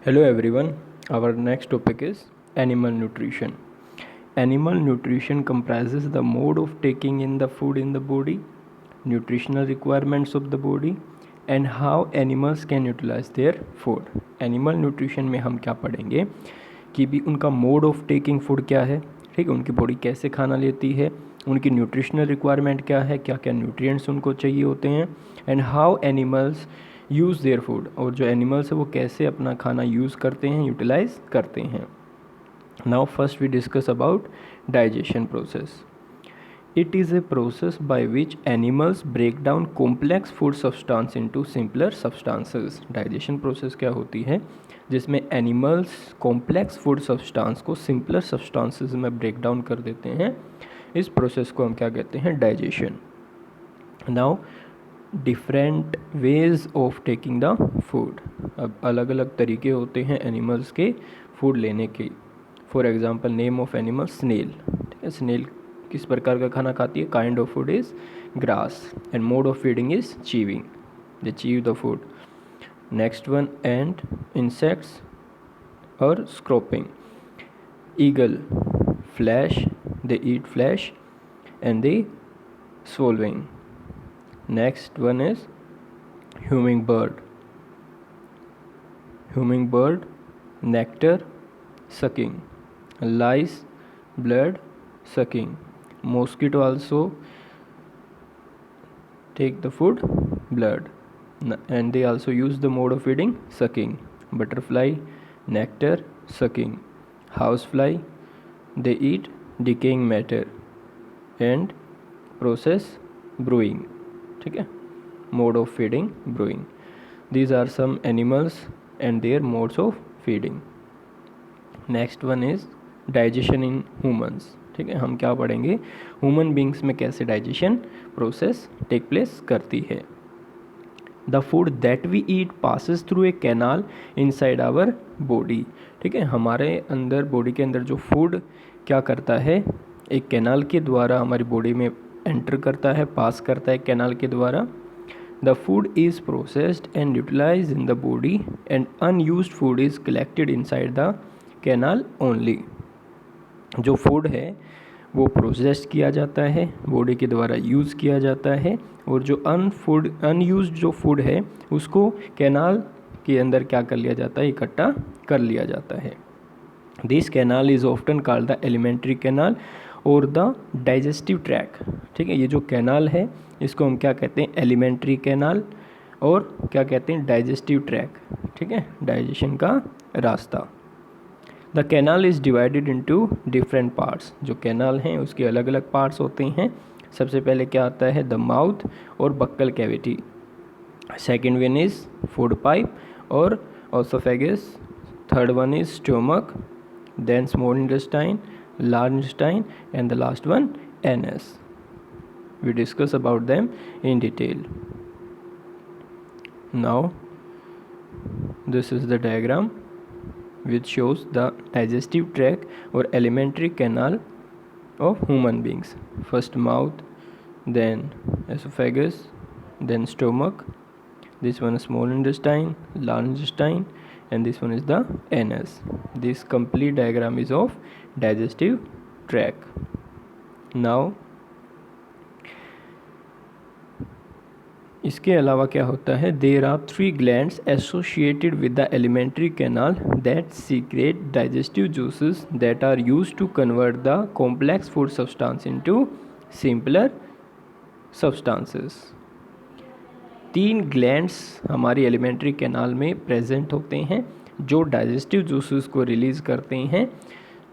Hello everyone, our next topic is animal nutrition. Animal nutrition comprises the mode of taking in the food in the body, nutritional requirements of the body and how animals can utilize their food. Animal nutrition में हम क्या पढ़ेंगे कि भी उनका mode of taking food क्या है, ठीक है, उनकी बॉडी कैसे खाना लेती है, उनकी न्यूट्रिशनल रिक्वायरमेंट क्या है, क्या क्या न्यूट्रिएंट्स उनको चाहिए होते हैं and how animals use their food, और जो एनिमल्स है वो कैसे अपना खाना यूज़ करते हैं, यूटिलाइज करते हैं. Now first we discuss about digestion process. It is a process by which animals break down complex food substance into simpler substances. Digestion process क्या होती है जिसमें एनिमल्स कॉम्प्लेक्स फूड सब्सटेंस को सिंपलर सब्सटेंसेस में break down कर देते हैं. इस प्रोसेस को हम क्या कहते हैं, digestion. Now different ways of taking the food. अब अलग अलग तरीके होते हैं एनिमल्स के फूड लेने के. For example name of animal snail. ठीक है, स्नेल किस प्रकार का खाना खाती है, kind of food is grass and mode of feeding is chewing, they chew the food. Next one and insects और scraping. Eagle flesh, they eat flesh and they swallowing. Next one is hummingbird. Hummingbird nectar sucking, lice blood sucking. Mosquito also take the food blood and they also use the mode of feeding sucking. Butterfly nectar sucking. Housefly they eat decaying matter and process brewing. ठीक है, mode of feeding brewing. These are some animals and their modes of feeding. Next one is digestion in humans. ठीक है, हम क्या पढ़ेंगे, human beings में कैसे digestion process take place करती है. The food that we eat passes through a canal inside our body. ठीक है, हमारे अंदर बॉडी के अंदर जो फूड क्या करता है, एक कैनाल के द्वारा हमारी बॉडी में एंटर करता है, पास करता है कैनाल के द्वारा. The food is processed and utilize in the body and unused food is collected inside the canal only. जो फूड है वो प्रोसेस्ड किया जाता है, बॉडी के द्वारा यूज़ किया जाता है, और जो अनयूज्ड जो फूड है उसको कैनाल के अंदर क्या कर लिया जाता है, इकट्ठा कर लिया जाता है. This canal is often called the alimentary canal और द डाइजेस्टिव ट्रैक. ठीक है, ये जो कैनाल है इसको हम क्या कहते हैं, एलिमेंट्री कैनाल, और क्या कहते हैं, डाइजेस्टिव ट्रैक. ठीक है, डाइजेशन का रास्ता. The canal is divided into different parts. जो कैनाल हैं उसके अलग अलग पार्ट्स होते हैं. सबसे पहले क्या आता है, द माउथ और buccal cavity. Second one is food pipe और oesophagus. Third one is stomach, then small intestine, large intestine and the last one anus. We discuss about them in detail. Now this is the diagram which shows the digestive tract or alimentary canal of human beings. First mouth, then esophagus, then stomach, this one is small intestine, large intestine, and this one is the anus. This complete diagram is of digestive tract. Now इसके अलावा क्या होता है, there are 3 glands associated with the alimentary canal that secrete digestive juices that are used to convert the complex food substance into simpler substances. 3 glands हमारी alimentary canal में present होते हैं जो डाइजेस्टिव जूसेस को रिलीज़ करते हैं,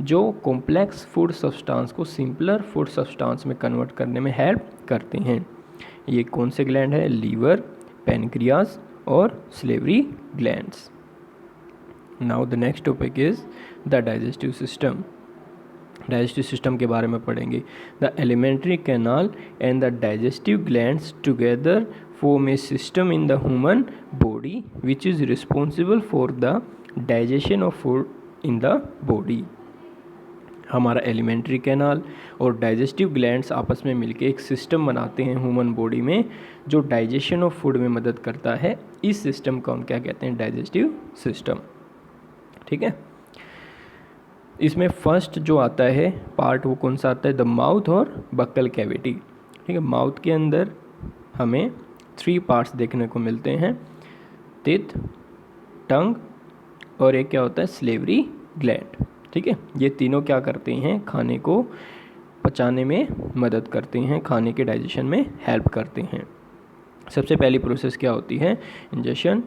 जो complex food substance को सिंपलर फूड सब्सटेंस में कन्वर्ट करने में हेल्प करते हैं. ये कौन से ग्लैंड है, लीवर, पैनक्रियाज और salivary glands. Now the next topic is the digestive system. Digestive system के बारे में पढ़ेंगे. The alimentary canal and the digestive glands together form a system in the human body which is responsible for the digestion of food in the body. हमारा alimentary canal और digestive glands आपस में मिलके एक सिस्टम बनाते हैं human body में जो डाइजेशन ऑफ फूड में मदद करता है. इस सिस्टम को हम क्या कहते हैं, डाइजेस्टिव सिस्टम. ठीक है। इसमें फर्स्ट जो आता है पार्ट वो कौन सा आता है, द माउथ और बक्कल कैविटी। ठीक है, माउथ के अंदर हमें 3 पार्ट्स देखने को मिलते हैं, टीथ, टंग और एक क्या होता है स्लेवरी ग्लैंड। ठीक है, ये तीनों क्या करते हैं, खाने को पचाने में मदद करते हैं, खाने के डाइजेशन में हेल्प करते हैं। सबसे पहली प्रोसेस क्या होती है, ingestion.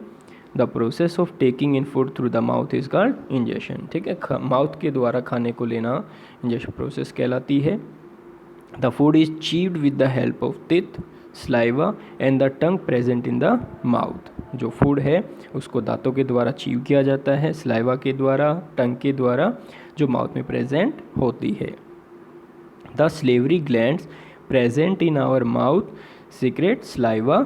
The process of taking in food through the mouth is called ingestion. ठीक है, माउथ के द्वारा खाने को लेना इंजेशन प्रोसेस कहलाती है। The food is chewed with the help of teeth, saliva and the tongue present in the mouth. जो फूड है उसको दांतों के द्वारा चीव किया जाता है, स्लाइवा के द्वारा, टंग के द्वारा जो माउथ में प्रेजेंट होती है। The salivary glands present in our mouth secrete saliva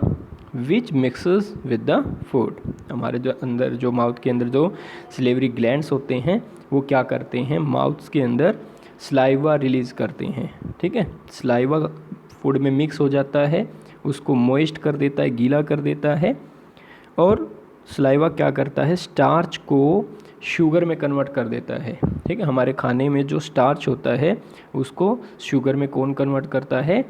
which mixes with the food. हमारे जो अंदर, जो माउथ के अंदर जो स्लेवरी ग्लैंड्स होते हैं वो क्या करते हैं, माउथ के अंदर स्लाइवा रिलीज़ करते हैं। ठीक है, स्लाइवा फूड में मिक्स हो जाता है, उसको मॉइस्ट कर देता है, गीला कर देता है, और स्लाइवा क्या करता है, स्टार्च को शुगर में कन्वर्ट कर देता है। ठीक है, हमारे खाने में जो स्टार्च होता है उसको शुगर में कौन कन्वर्ट करता है,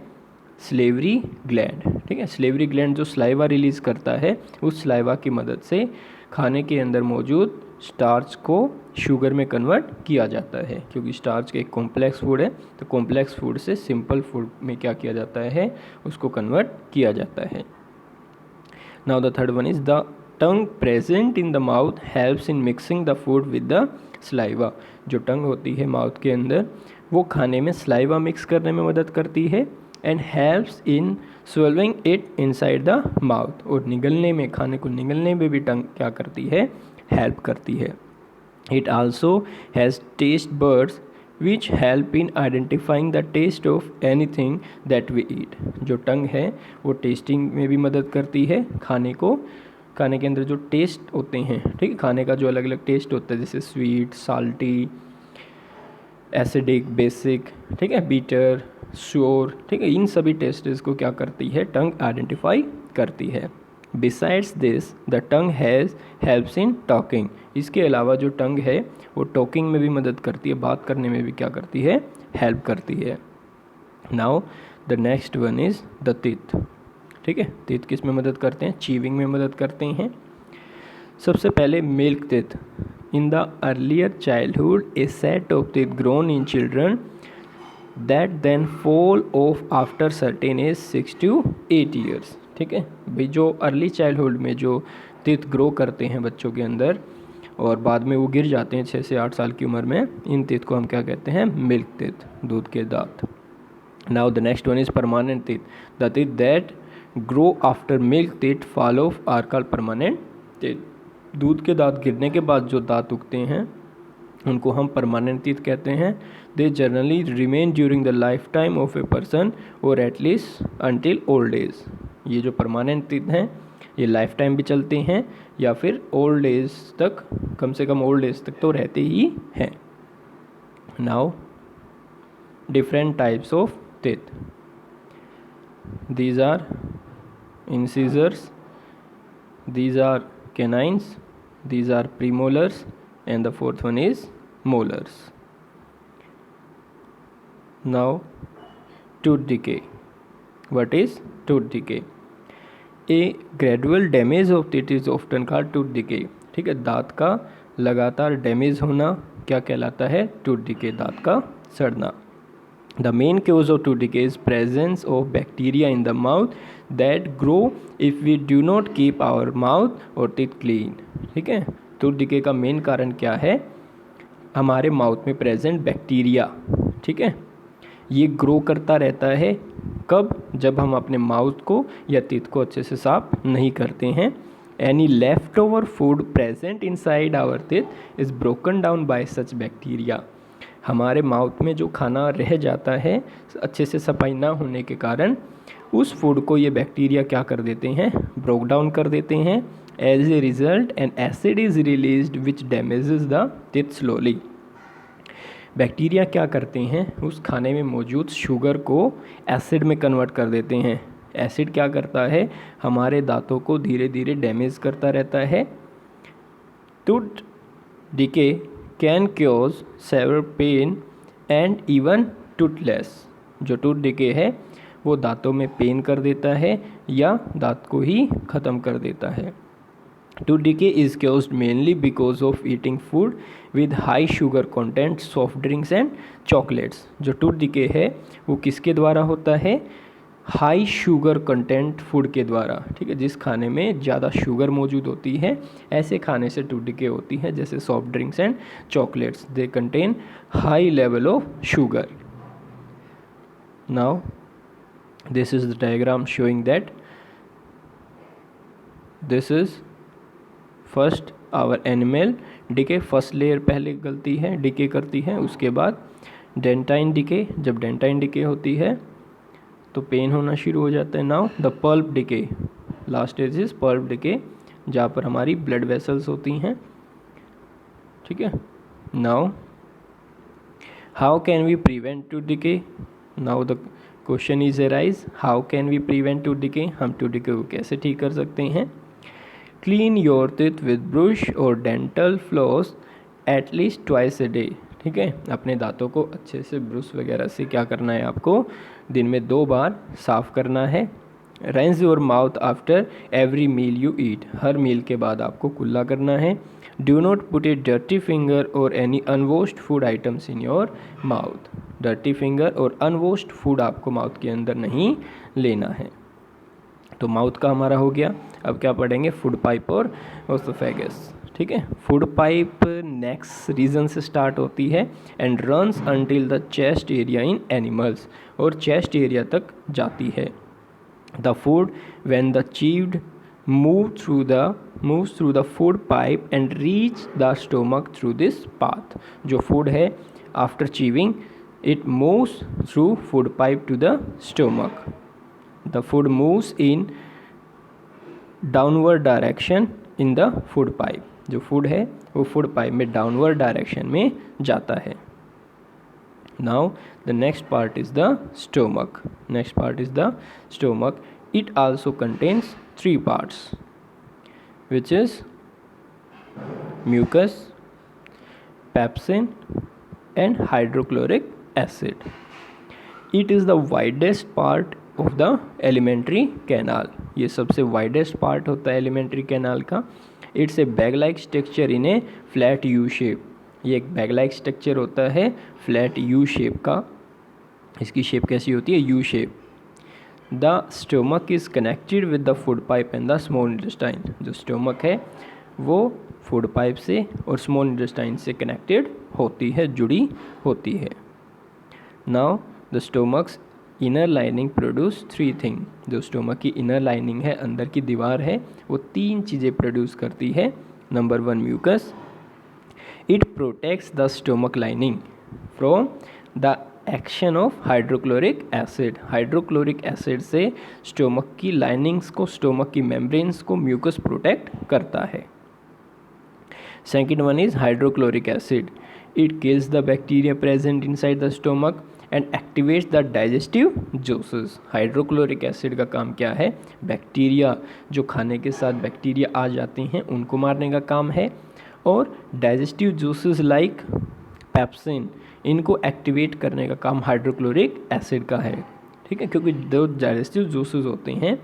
स्लेवरी ग्लैंड। ठीक है, स्लेवरी ग्लैंड जो स्लाइवा रिलीज़ करता है, उस स्लाइवा की मदद से खाने के अंदर मौजूद स्टार्च को शुगर में कन्वर्ट किया जाता है। क्योंकि स्टार्च एक कॉम्प्लेक्स फूड है, तो कॉम्प्लेक्स फूड से सिंपल फूड में क्या किया जाता है, उसको कन्वर्ट किया जाता है। Now the third one is the tongue present in the mouth helps in mixing the food with the saliva. जो टंग होती है माउथ के अंदर, वो खाने में स्लाइवा मिक्स करने में मदद करती है, and helps in स्वेलविंग it inside the mouth. और निगलने में, खाने को निगलने में भी टंग क्या करती है, हेल्प करती है। It also has taste buds which help in identifying the taste of anything that we eat. जो टंग है वो टेस्टिंग में भी मदद करती है, खाने को, खाने के अंदर जो टेस्ट होते हैं, ठीक है, खाने का जो अलग अलग टेस्ट होता है, जैसे स्वीट, साल्टी, एसिडिक, बेसिक, ठीक है, बीटर, श्योर, ठीक है, इन सभी टेस्ट्स को क्या करती है, टंग आइडेंटिफाई करती है। Besides this the tongue has helps in talking. इसके अलावा जो टंग है वो टॉकिंग में भी मदद करती है, बात करने में भी क्या करती है, हेल्प करती है। Now the next one is the teeth. ठीक है, टीथ किस में मदद करते हैं, चीविंग में मदद करते हैं। सबसे पहले milk teeth. In the earlier childhood a set of teeth grown in children that then fall off after certain age 6 to 8 years। ठीक है भाई, जो अर्ली चाइल्डहुड में जो टीथ ग्रो करते हैं बच्चों के अंदर और बाद में वो गिर जाते हैं 6 से 8 साल की उम्र में, इन टीथ को हम क्या कहते हैं, मिल्क टीथ, दूध के दांत। Now the next one is permanent teeth. The teeth that grow after milk teeth fall off are called permanent teeth. दूध के दांत गिरने के बाद जो दांत उगते हैं उनको हम परमानेंट टीथ कहते हैं। They generally remain during the life time of a person और एटलीस्ट अंटिल ओल्ड एज। ये जो परमानेंट टीथ हैं ये लाइफ टाइम भी चलते हैं या फिर ओल्ड एज तक, कम से कम ओल्ड एज तक तो रहते ही हैं। Now different types of teeth, these are incisors, these are canines, these are premolars, and the fourth one is molars. Now tooth decay. What is tooth decay? A gradual damage of teeth is often called tooth decay. ठीक है, दांत का लगातार damage होना क्या कहलाता है, tooth decay, दांत का सड़ना। The main cause of tooth decay is presence of bacteria in the mouth that grow if we do not keep our mouth or teeth clean। ठीक है, टूथ डिके का मेन कारण क्या है, हमारे माउथ में प्रेजेंट बैक्टीरिया। ठीक है, ये ग्रो करता रहता है कब, जब हम अपने माउथ को या टीथ को अच्छे से साफ नहीं करते हैं। Any left over food present inside our teeth is broken down by such bacteria. हमारे माउथ में जो खाना रह जाता है अच्छे से सफाई ना होने के कारण, उस फूड को ये बैक्टीरिया क्या कर देते हैं, ब्रोक डाउन कर देते हैं। As a result an acid is released which damages the teeth slowly. Bacteria क्या करते हैं, उस खाने में मौजूद शुगर को एसिड में कन्वर्ट कर देते हैं। एसिड क्या करता है, हमारे दांतों को धीरे धीरे डैमेज करता रहता है। Tooth decay can cause severe pain and even toothless। जो टूथ डिके है वो दांतों में पेन कर देता है या दांत को ही ख़त्म कर देता है। Tooth decay is caused mainly because of eating food with high sugar content, soft drinks and chocolates। जो टूथ डिके है वो किसके द्वारा होता है? हाई शुगर कंटेंट फूड के द्वारा, ठीक है। जिस खाने में ज़्यादा शुगर मौजूद होती है ऐसे खाने से टूथ डिके होती है, जैसे soft drinks and chocolates, they contain high level of sugar. Now this is the diagram showing that this is first hour animal decay. First layer पहले गलती है, डिके करती है, उसके बाद डेंटाइन डिके। जब डेंटाइन डिके होती है तो पेन होना शुरू हो जाता है। Now the pulp decay, last stage is pulp decay, जहाँ पर हमारी ब्लड वेसल्स होती हैं, ठीक है। Now how can we prevent tooth decay? Now the question is arise, how can we prevent tooth decay? हम टूथ डिके को कैसे ठीक कर सकते हैं? Clean your teeth with brush और dental floss at least twice a day, ठीक है। अपने दांतों को अच्छे से ब्रश वगैरह से क्या करना है? आपको दिन में 2 बार साफ़ करना है। Rinse your mouth after every meal you eat, हर मील के बाद आपको कुल्ला करना है। Do not put a dirty finger और any unwashed food items in your mouth, dirty finger और अनवॉश्ड फूड आपको माउथ के अंदर नहीं लेना है। तो माउथ का हमारा हो गया। अब क्या पढ़ेंगे? फूड पाइप और ओसोफेगस, ठीक है। फूड पाइप नेक्स्ट रीजन से स्टार्ट होती है and runs until the chest area in animals, और चेस्ट एरिया तक जाती है। The food when the chewed moves through the food pipe and reach the stomach through this path। जो food है after chewing it moves through food pipe to the stomach। the food moves in downward direction in the food pipe, जो food है वो food pipe में downward direction में जाता है। now the next part is the stomach। next part is the stomach। it also contains 3 parts, which is mucus, pepsin and hydrochloric acid। it is the widest part of the alimentary canal। ये सबसे widest part होता है alimentary canal का। it's a bag like structure in a flat U shape। ये एक bag like structure होता है flat U shape का। इसकी shape कैसी होती है? U shape। The stomach is connected with the food pipe and the small intestine. जो स्टोमक है वो फूड पाइप से और स्मॉल इंटेस्टाइन से कनेक्टेड होती है, जुड़ी होती है। Now the stomachs inner lining produce 3 thing. जो स्टोमक की इनर लाइनिंग है, अंदर की दीवार है, वो 3 चीज़ें प्रोड्यूस करती है। Number 1 mucus, it protects the stomach lining from the action of hydrochloric acid. Hydrochloric acid से स्टोमक की लाइनिंग्स को, स्टोमक की मेम्ब्रेन्स को म्यूकस प्रोटेक्ट करता है। Second one is hydrochloric acid, it kills the bacteria present inside the stomach and activates the digestive juices. Hydrochloric acid का काम क्या है? बैक्टीरिया, जो खाने के साथ बैक्टीरिया आ जाते हैं उनको मारने का काम है, और डाइजेस्टिव जूसेस लाइक पेप्सिन, इनको एक्टिवेट करने का काम हाइड्रोक्लोरिक एसिड का है, ठीक है। क्योंकि जो डाइजेस्टिव जूसेस होते हैं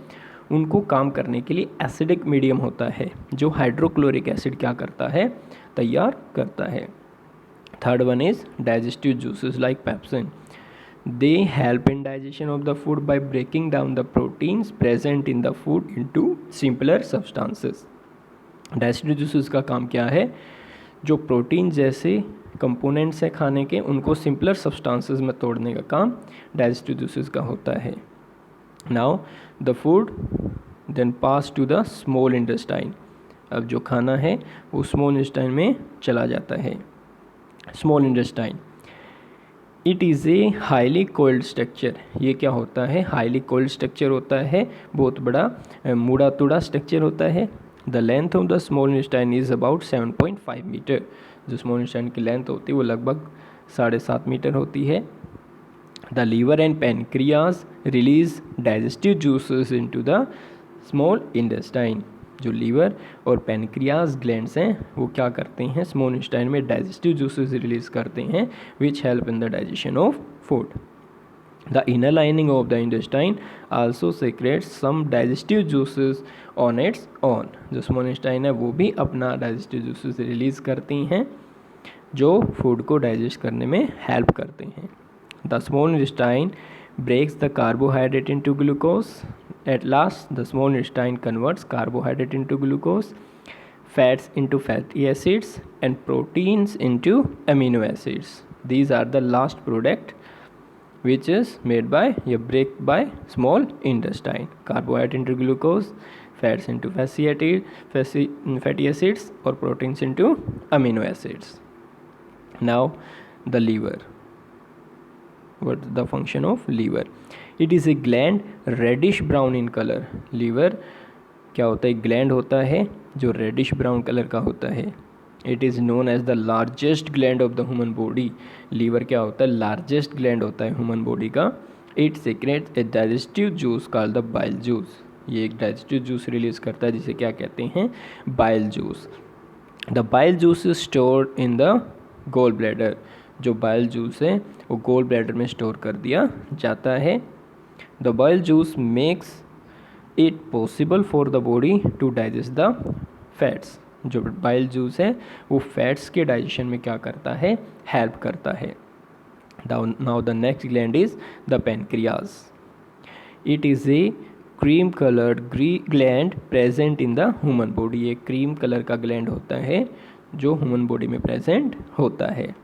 उनको काम करने के लिए एसिडिक मीडियम होता है, जो हाइड्रोक्लोरिक एसिड क्या करता है? तैयार करता है। Third one is digestive juices like pepsin, they help in digestion of the food by breaking down the proteins present in the food into simpler substances. Digestive juices का काम क्या है? जो प्रोटीन जैसे कंपोनेंट्स हैं खाने के, उनको सिंपलर सब्सटेंसेस में तोड़ने का काम डाइजेस्टिव जूसेस का होता है। Now the food then pass to the small intestine. अब जो खाना है वो स्मॉल इंटेस्टाइन में चला जाता है। Small intestine, it is a highly cold structure. ये क्या होता है? हाईली कोल्ड स्ट्रक्चर होता है, बहुत बड़ा मुड़ा तुड़ा स्ट्रक्चर होता है। The length of the small intestine is about 7.5 metre. जो स्मॉल इंटेस्टाइन की लेंथ होती है वो लगभग 7.5 मीटर होती है। The liver and pancreas release digestive juices into the small intestine. जो लीवर और पेनक्रियाज ग्लैंड्स हैं वो क्या करते हैं, स्मॉल इंटेस्टाइन में डाइजेस्टिव जूसेस रिलीज करते हैं which help in the digestion of food. The inner lining of the intestine also secretes some digestive juices on its own. जो small intestine है वो भी अपना digestive juices रिलीज करती हैं जो फूड को डाइजेस्ट करने में हेल्प करते हैं. The small intestine breaks the carbohydrate into glucose. At last, the small intestine converts carbohydrate into glucose, fats into fatty acids, and proteins into amino acids. These are the last product which is made by या break by small intestine. Carbohydrate into glucose, fats into fatty acids और proteins into amino acids. Now the liver. What is the function of liver? It is a gland reddish brown in color. Liver क्या होता है, gland होता है जो reddish brown colour का होता है. It is known as the largest gland of the human body. Liver क्या होता है, लार्जेस्ट ग्लैंड होता है ह्यूमन बॉडी का. It secretes a digestive juice called the bile juice. ये एक डाइजेस्टिव जूस रिलीज करता है जिसे क्या कहते हैं, bile juice. The bile juice is stored in the gall bladder. जो बाइल जूस है वो गोल ब्लैडर में स्टोर कर दिया जाता है. The bile juice makes it possible for the body to digest the fats. जो बाइल जूस है वो फैट्स के डाइजेशन में क्या करता है, हेल्प करता है. Now the next gland is the pancreas. It is a cream coloured gland present in the human body. एक क्रीम कलर का ग्लैंड होता है जो ह्यूमन बॉडी में प्रेजेंट होता है.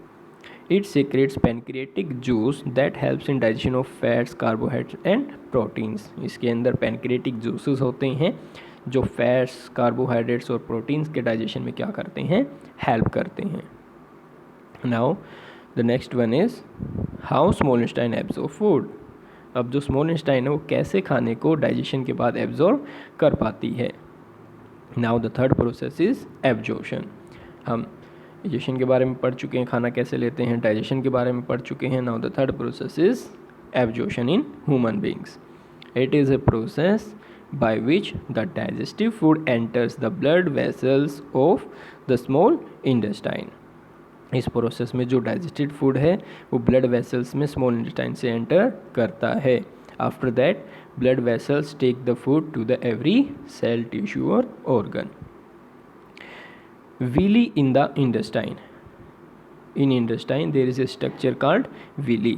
It secrets pancreatic juice that helps in digestion of fats, carbohydrate and proteins. इसके अंदर पेनक्रिएटिक जूसेस होते हैं जो फैट्स, कार्बोहाइड्रेट्स और प्रोटीन्स के डाइजेशन में क्या करते हैं, हेल्प करते हैं. Now the next one is how small intestine absorb food. अब जो स्मॉल इंटेस्टाइन है वो कैसे खाने को डाइजेशन के बाद एब्जॉर्ब कर पाती है. Now the third process is absorption. हम डाइजेशन के बारे में पढ़ चुके हैं, खाना कैसे लेते हैं, डाइजेशन के बारे में पढ़ चुके हैं. Now the third process is absorption in human beings. It is a process by which the digestive food enters the blood vessels of the small intestine. इस प्रोसेस में जो डाइजेस्टेड फूड है वो ब्लड वेसल्स में small intestine से enter करता है. After that blood vessels take the food to the every cell, tissue और organ. villi in the intestine. In intestine there is a structure called villi.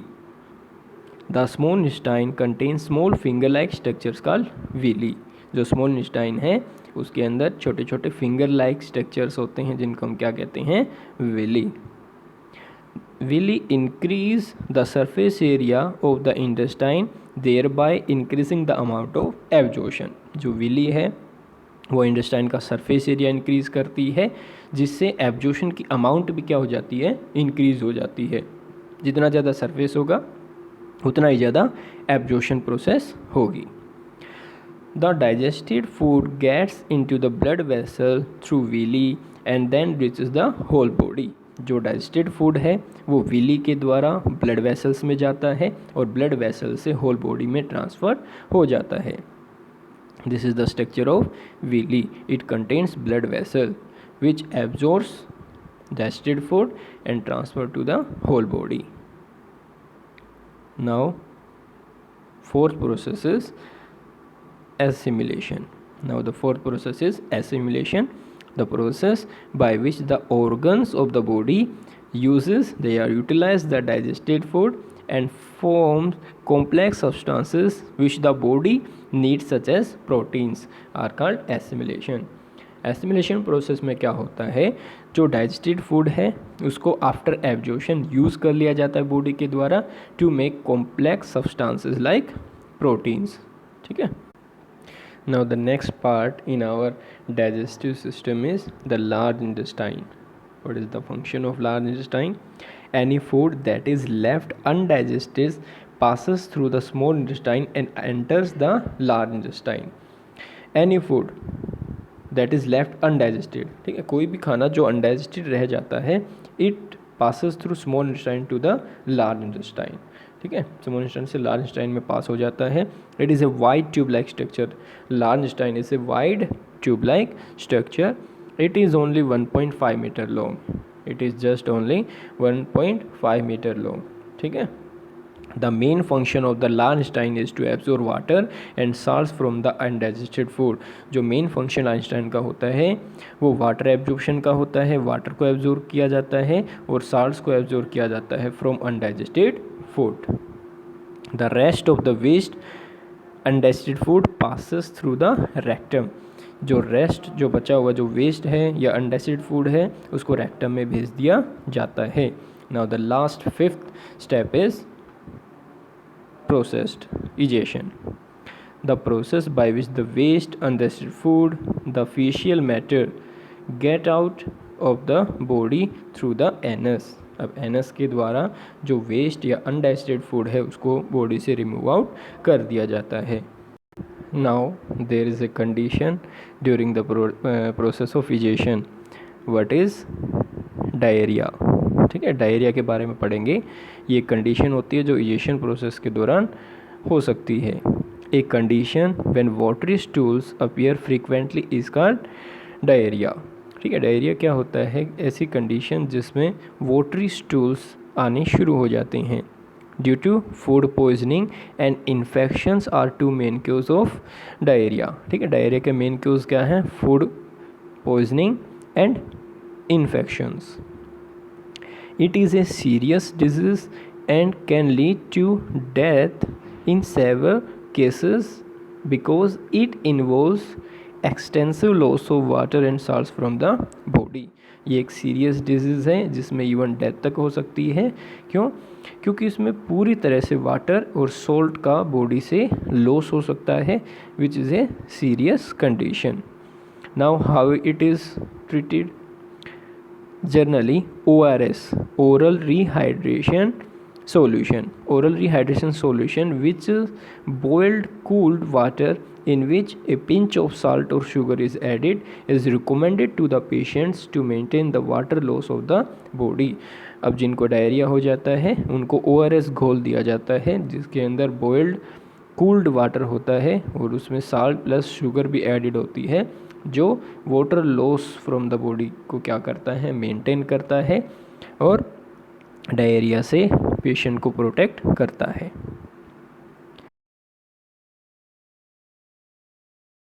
The small intestine contains small finger-like structures called villi. जो small intestine है उसके अंदर छोटे छोटे finger like structures होते हैं जिनको हम क्या कहते हैं, villi. Villi increase the surface area of the intestine thereby increasing the amount of absorption. जो विली है वो इंटेस्टाइन का सरफेस एरिया इंक्रीज करती है जिससे एब्जॉर्प्शन की अमाउंट भी क्या हो जाती है, इंक्रीज हो जाती है. जितना ज़्यादा सरफेस होगा उतना ही ज़्यादा एब्जॉर्प्शन प्रोसेस होगी. The digested food gets into the blood vessel through villi and then reaches the whole body. जो डाइजेस्टेड फूड है वो विली के द्वारा ब्लड वेसल्स में जाता है और ब्लड वेसल से होल बॉडी में ट्रांसफ़र हो जाता है. This is the structure of villi. It contains blood vessel which absorbs digested food and transfer to the whole body. Now fourth process is assimilation. Now the fourth process is assimilation, the process by which the organs of the body utilize the digested food and form complex substances which the body needs such as proteins are called assimilation. Assimilation process में क्या होता है, जो digested food है उसको after absorption use कर लिया जाता है बॉडी के द्वारा to make complex substances like proteins. ठीक है. Now the next part in our digestive system is the large intestine. What is the function of large intestine? Any food that is left undigested passes through the small intestine and enters the large intestine. Any food that is left undigested, ठीक है, कोई भी खाना जो undigested रह जाता है, it passes through small intestine to the large intestine. ठीक है, स्मॉल इंटेस्टाइन से लार्ज इंटेस्टाइन में पास हो जाता है. It is a wide tube like structure. Large intestine is a wide tube-like structure. It is only 1.5 meter long. It is just only 1.5 meter long. ठीक है. The main function of the Lahnstein is to absorb water and salts from the undigested food. जो main function Einstein का होता है वो water absorption का होता है. वाटर को एब्जॉर्ब किया जाता है और साल्ट्स को एब्जॉर्ब किया जाता है from undigested food. The rest of the waste undigested food passes through the rectum. जो बचा हुआ जो वेस्ट है या अनडाइजेस्टेड फूड है उसको रेक्टम में भेज दिया जाता है. Now the last fifth step is processed egestion. The process by which the waste undigested food, the fecal matter, get out of the body through the anus. अब एनस के द्वारा जो वेस्ट या अनडाइजेस्टेड फूड है उसको body से remove out कर दिया जाता है. Now there is a condition during the process of egestion. What is diarrhoea. ठीक है, डायरिया के बारे में पढ़ेंगे. ये कंडीशन होती है जो इजेशन प्रोसेस के दौरान हो सकती है. A condition when watery stools appear frequently is called diarrhoea. ठीक है, डायरिया क्या होता है? ऐसी कंडीशन जिसमें वाटरी स्टूल्स आने शुरू हो जाते हैं. Due to food poisoning and infections are two main cause of diarrhoea. ठीक है, डायरिया के मेन क्यूज क्या हैं? Food poisoning and infections. It is a serious disease and can lead to death in several cases because it involves extensive loss of water and salts from the body. ये एक serious disease है जिसमें even death तक हो सकती है. क्यों? क्योंकि इसमें पूरी तरह से वाटर और सॉल्ट का बॉडी से लॉस हो सकता है which is a serious condition. Now how it is treated. Generally, ORS, oral rehydration solution, which is boiled cooled water in which a pinch of salt or sugar is added, is recommended to the patients to maintain the water loss of the body. अब जिनको diarrhoea हो जाता है उनको ORS घोल दिया जाता है जिसके अंदर बॉइल्ड कूल्ड वाटर होता है और उसमें साल्ट प्लस शुगर भी एडिड होती है जो water loss from the body को क्या करता है? मेंटेन करता है और डायरिया से पेशेंट को प्रोटेक्ट करता है.